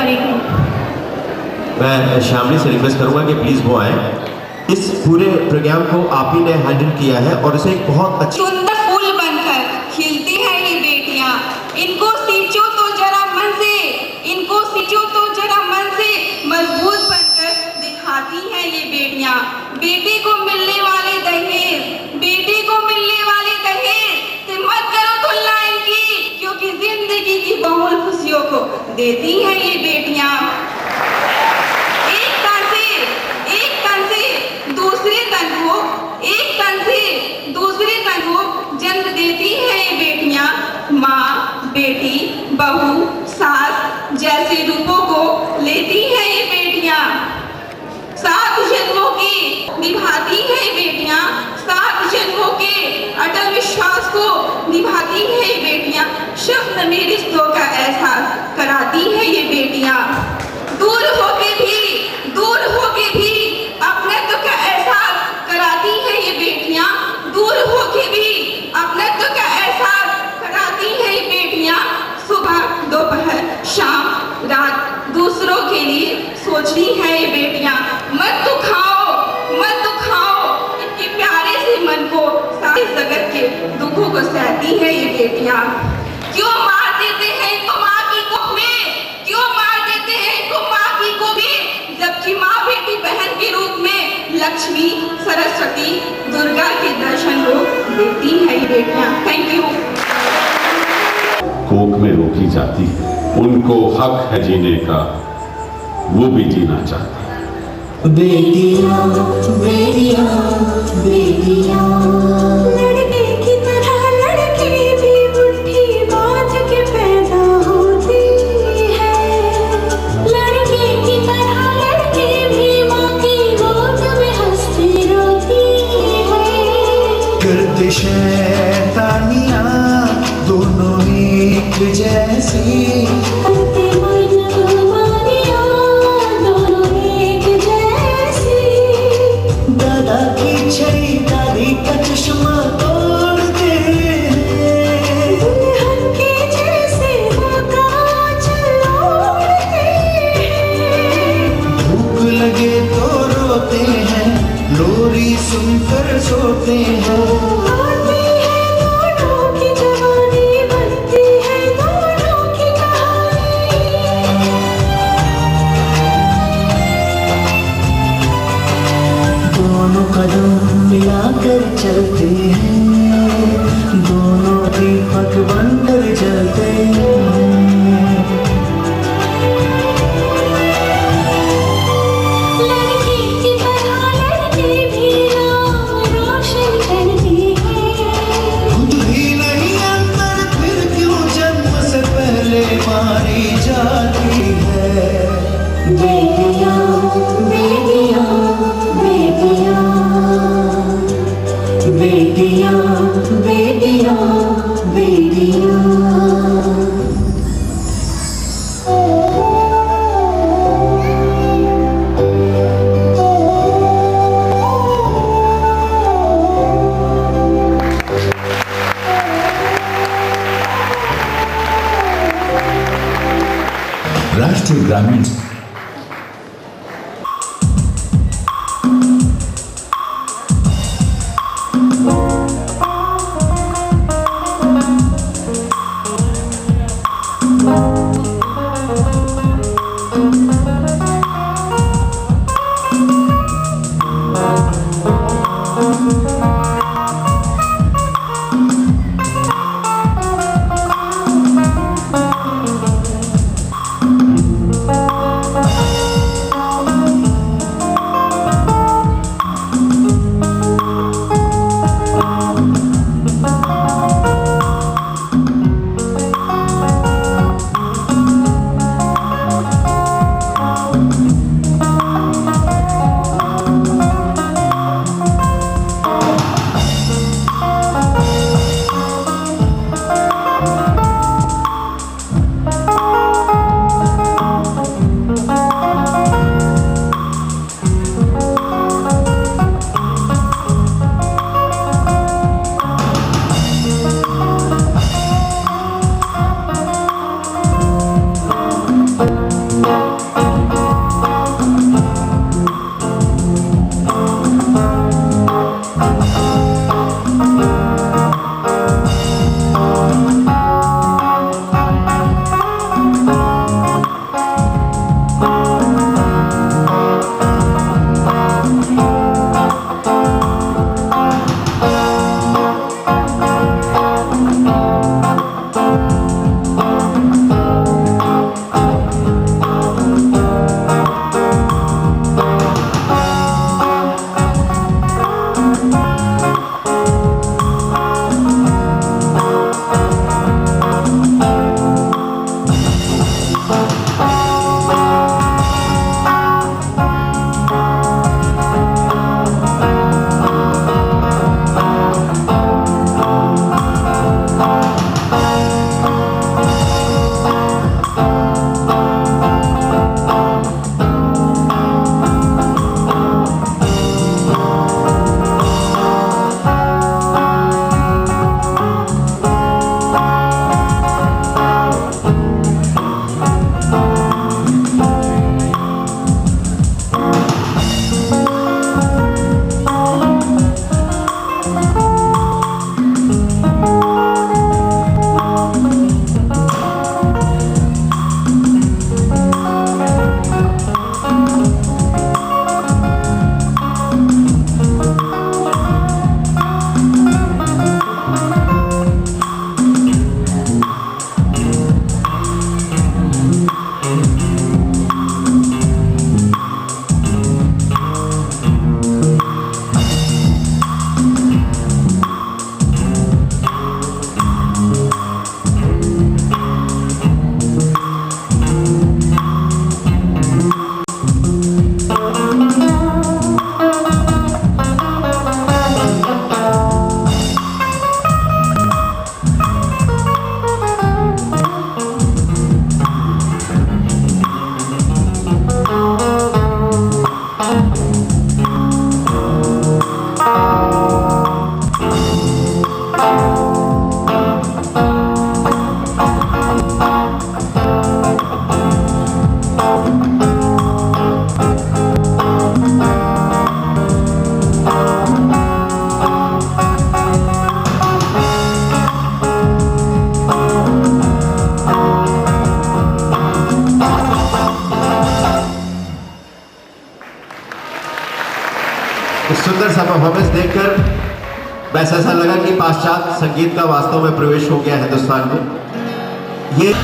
करेगी। मैं श्यामली से रिक्वेस्ट करूंगा कि प्लीज वो आए। इस पूरे प्रोग्राम को आप ही ने हैंडल किया है और इसे एक बहुत अच्छी सुंदर फूल बनकर खिलती हैं ये बेटियां। इनको सींचो तो जरा मन से, इनको सींचो तो जरा मन से, मजबूत बनकर दिखाती हैं ये बेटियां। बेटी को मिलने वाले दहेज, बेटी को मिलने वाले दहेज से मत करो तुलना इनकी, क्योंकि जिंदगी की बहुल खुशियों को देती हैं ये बेटियां। एक तन से दूसरे तन को, एक तन से दूसरे तन को जन्म देती हैं ये बेटियां। माँ, बेटी, बहू, सास जैसे रूपों को लेती हैं ये बेटियां। 7 जन्मों की निभाती हैं ये बेटियां, 7 जन्मों के अटल विश्वास को निभाती हैं ये बेटियां। शब्द में रिश्तों का एहसास कराती हैं ये बेटियां। दूर होके भी अपनत्व का एहसास कराती हैं ये बेटियां। दूर होके भी अपनत्व का एहसास कराती हैं ये बेटियां। सुबह, दोपहर, शाम, रात दूसरों के लिए सोचती हैं ये बेटियां। मत दुखाओ इनके प्यारे से मन को, सारे जगत के दुखों को सहती हैं ये बेटियां। क्यों मार देते हैं इनको माँ की कोख में, क्यों मार देते हैं इनको माँ की कोख में, जबकि माँ बेटी बहन के रूप में लक्ष्मी, सरस्वती, दुर्गा के दर्शन को देती है ये बेटियां। Thank you. कोख में रोकी जाती है, उनको हक है जीने का, वो भी जीना चाहती है। बेटियां बेटियां बेटियां, लड़के की तरह लड़के भी मुट्ठी बांध के पैदा होती है। लड़के की तरह लड़के भी माँ की गोद में हंसती रोती है। करते शैतानियाँ दोनों एक जैसी, सुनकर सोते हैं। आती है दोनों की जवानी, बनती है दोनों की कहानी। दोनों कदम मिलाकर चलते हैं, दोनों दीपक बनकर जलते हैं। मारी जाती है। बेटियां बेटियां बेटियां बेटियां बेटियां बेटियां। राष्ट्रीय ग्रामीण इस सुंदर सा परफॉर्मेंस देखकर वैसा ऐसा लगा कि पाश्चात्य संगीत का वास्तव में प्रवेश हो गया हिंदुस्तान में। ये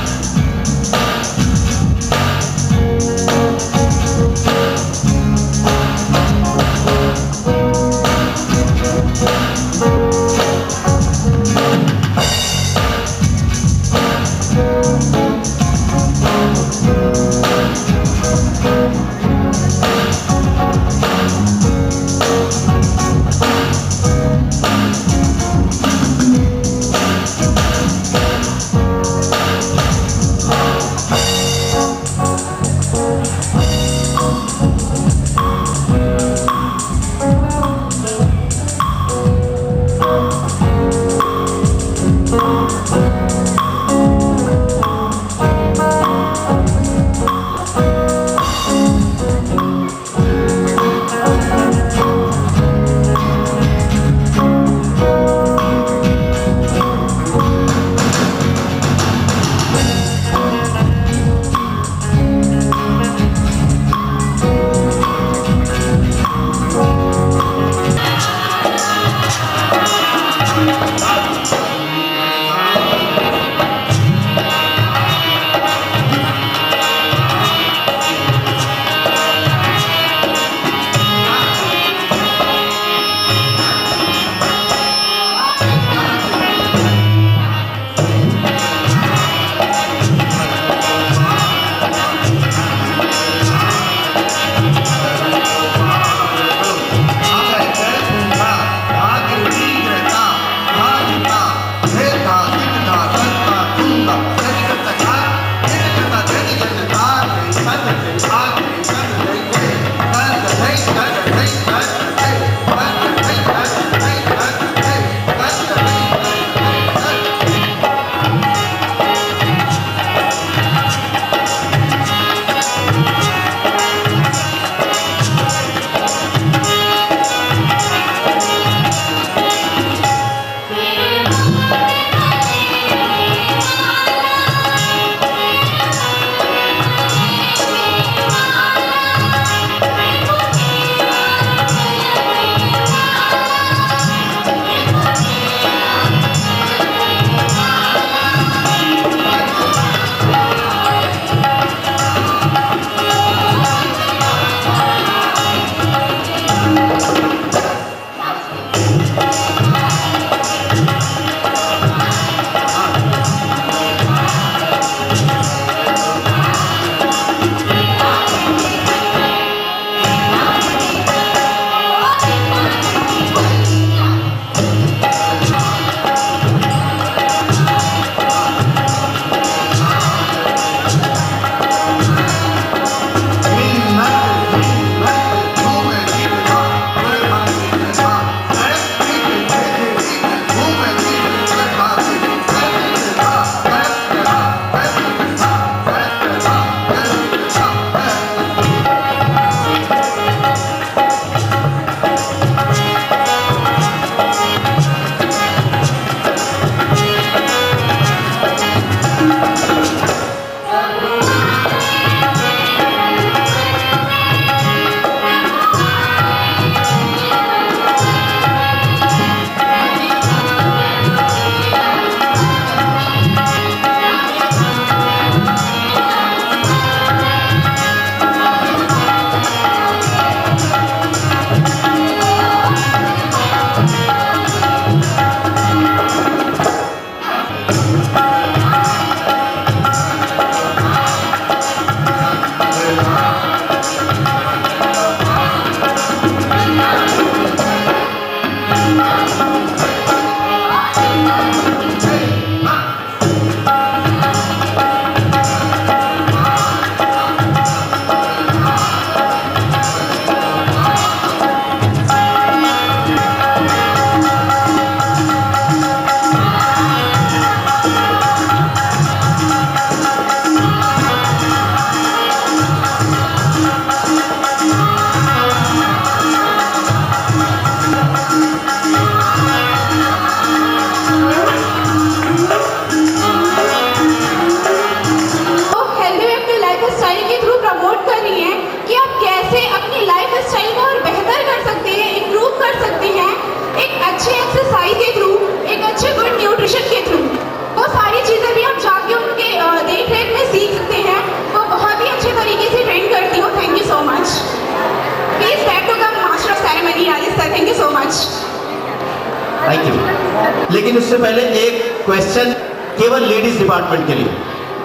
थैंक यू। लेकिन उससे पहले एक क्वेश्चन केवल लेडीज डिपार्टमेंट के लिए,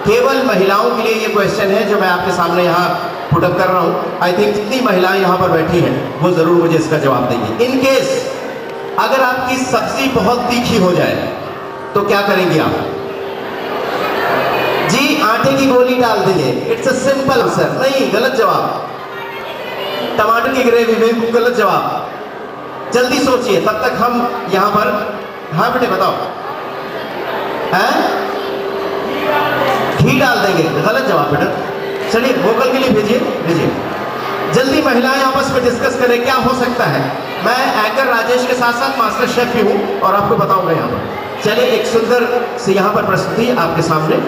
केवल महिलाओं के लिए ये क्वेश्चन है जो मैं आपके सामने यहाँ पुटअप कर रहा हूँ। आई थिंक जितनी महिलाएं यहाँ पर बैठी हैं वो जरूर मुझे इसका जवाब देंगी। इन केस अगर आपकी सब्जी बहुत तीखी हो जाए तो क्या करेंगे आप? जी, आटे की गोली डाल दीजिए। It's a simple answer. नहीं, गलत जवाब। टमाटर की ग्रेवी में गलत जवाब। जल्दी सोचिए, तब तक हम यहाँ पर। हाँ बेटे बताओ। हैं? घी डाल देंगे। गलत जवाब बेटा। चलिए वोकल के लिए भेजिए, भेजिए जल्दी। महिलाएं आपस में डिस्कस करें क्या हो सकता है। मैं एंकर राजेश के साथ साथ मास्टर शेफ भी हूं और आपको बताऊंगा यहाँ पर। चलिए एक सुंदर सी यहाँ पर प्रस्तुति आपके सामने।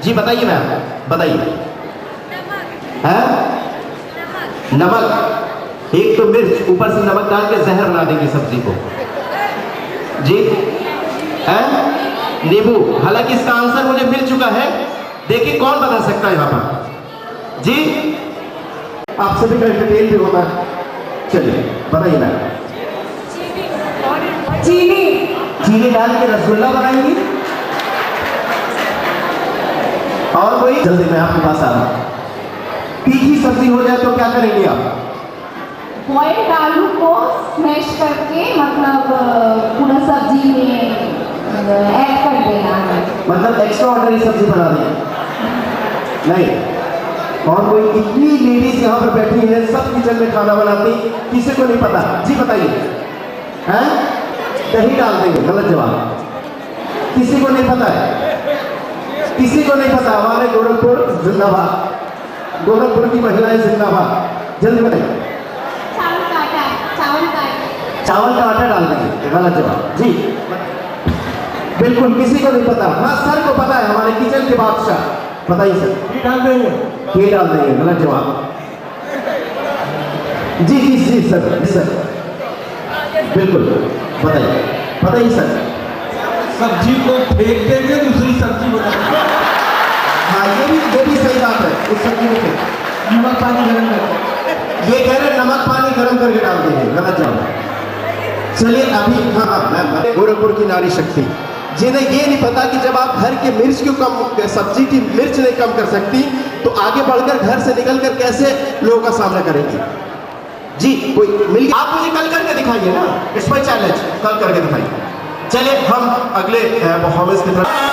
जी बताइए मैम, बताइए। हैं? नमक। एक तो मिर्च, ऊपर से नमक डाल के जहर बना देंगे सब्जी को। जी हैं? नींबू। हालांकि इसका आंसर मुझे मिल चुका है, देखिए कौन बता सकता है यहाँ पर। जी आप सभी का एंटरटेन भी होगा। चलिए बताइए मैम। चीनी। चीनी डाल के रसगुल्ला बनाएंगी। और कोई? जल्दी मैं आपके पास आ रहा हूं। तीखी सब्जी हो जाए तो क्या करेंगे आप? बॉइल्ड आलू को स्मैश करके मतलब पूरा सब्जी में ऐड कर देना है। मतलब एक्स्ट्रा ऑर्डनरी सब्जी बना दें? नहीं। और कोई? इतनी लेडीज यहाँ पर बैठी हैं, सब किचन में खाना बनाती, किसी को नहीं पता। जी बताइए। हैं? दही डाल देंगे, गलत जवाब। किसी को नहीं पता है? किसी को नहीं पता। हमारे गोरखपुर जिंदाबाद, गोरखपुर की महिलाएं जिंदाबाद। जल्दी बताइए। चावल का आटा। चावल का आटा। चावल का आटा डाल देंगे, गलत जवाब। जी बिल्कुल किसी को नहीं पता। हाँ सर को पता है, हमारे किचन के बादशाह। बताइए सर। घी डाल देंगे। घी डाल देंगे, गलत जवाब। जी जी जी सर, जी सर बिल्कुल बताइए, बताइए सर। सब्जी को फेंक देंगे, दूसरी सब्जी बनाएंगे। हाँ ये भी सही बात है। उस सब्जी में नमक पानी गरम करके। ये कह रहे नमक पानी गर्म करके डाल देंगे, गलत जवाब। चलिए अभी हाँ मैं गोरखपुर की नारी शक्ति, जिन्हें ये नहीं पता कि जब आप घर के मिर्च को कम, सब्जी की मिर्च नहीं कम कर सकती तो आगे बढ़कर घर से निकलकर कैसे लोगों का सामना करेंगी। जी कोई मिल गया? आप मुझे कल करके दिखाइए ना, इस पर चैलेंज कल करके दिखाइए। चलिए हम अगले परफॉर्मेंस की तरफ।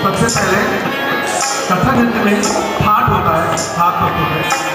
सबसे पहले कथक नृत्य में ठाट होता है, ठाट होता है।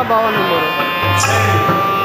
52 নম্বরে।